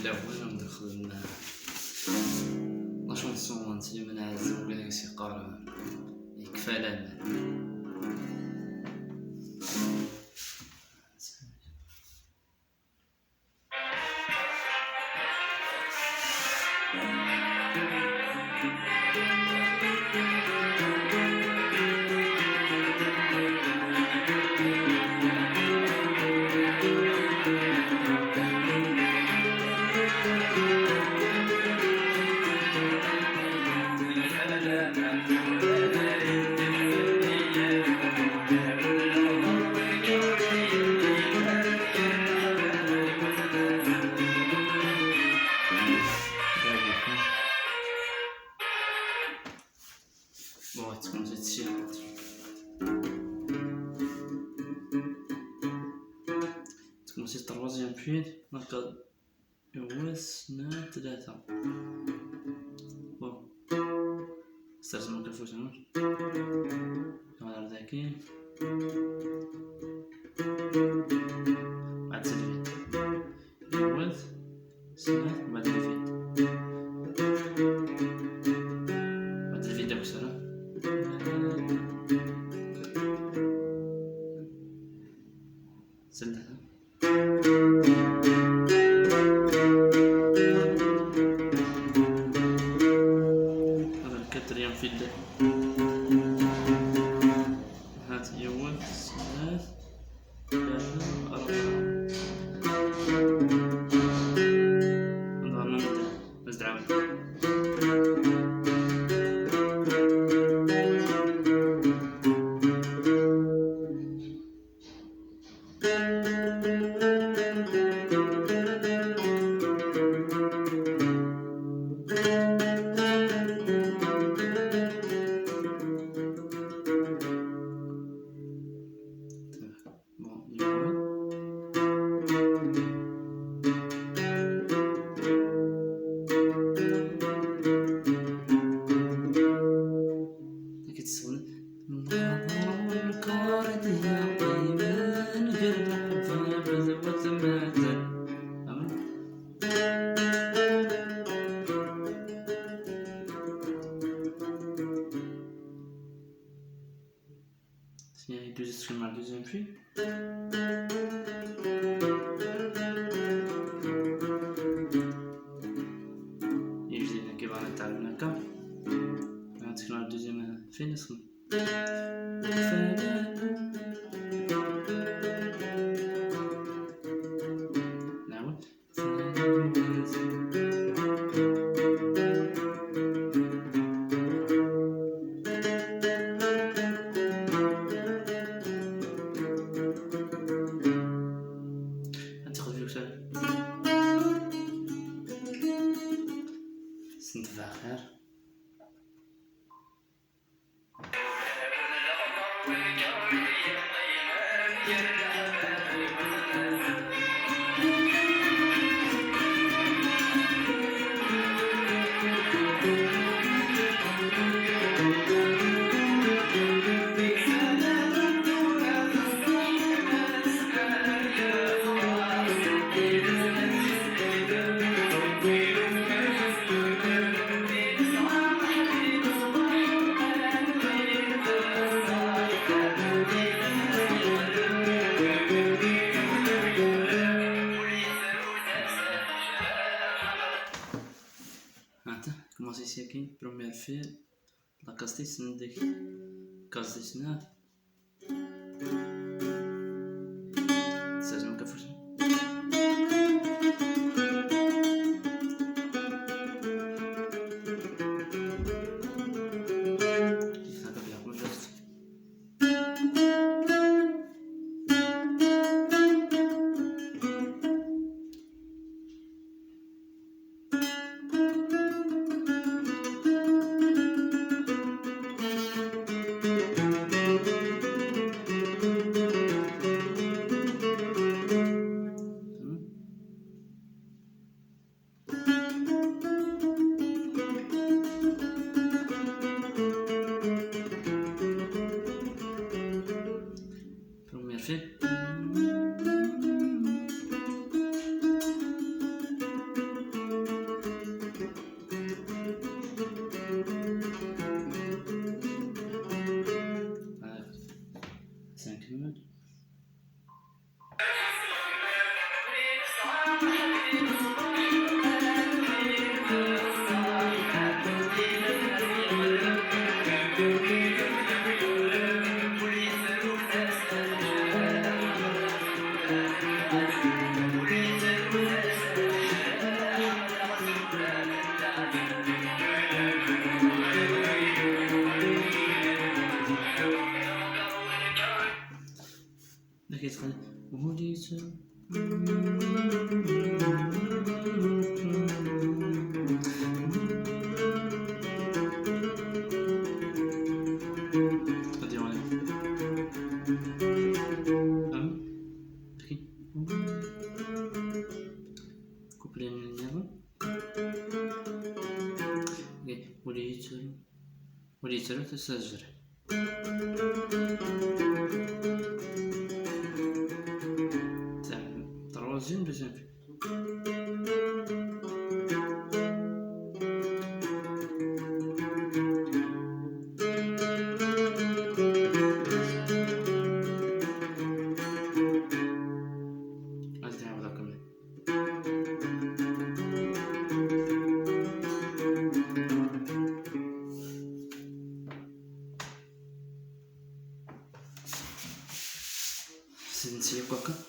الأول وندخل لا شونسون نسلي من عازم وكذاك سيقار يكفى لنا. Bon, تكون زيد شي تكون شي طروازيام بويل هاكا يواس 3. بون استرجم مكنفوش هنا ذاكي بعد سلفيت يواس 3 بعد الفيت بعد الفيت داك السرعة سلها هذا الكاتريام فيل هات يوم 3 4 نضرب نزيد عاود يدوز مع دوزيام في يجي كيف غنتعلم هكا غنتكلم على دوزيام فين نسخن نعاود سنتفع خير commencer ici première file la castis نديك كاز ديسنا سازم كفوش لكن وليت غادي وانا كوبلي من النغم وليت تسجل تروزين بزاف غادي نعاود نكمل سيدي نسيب هكا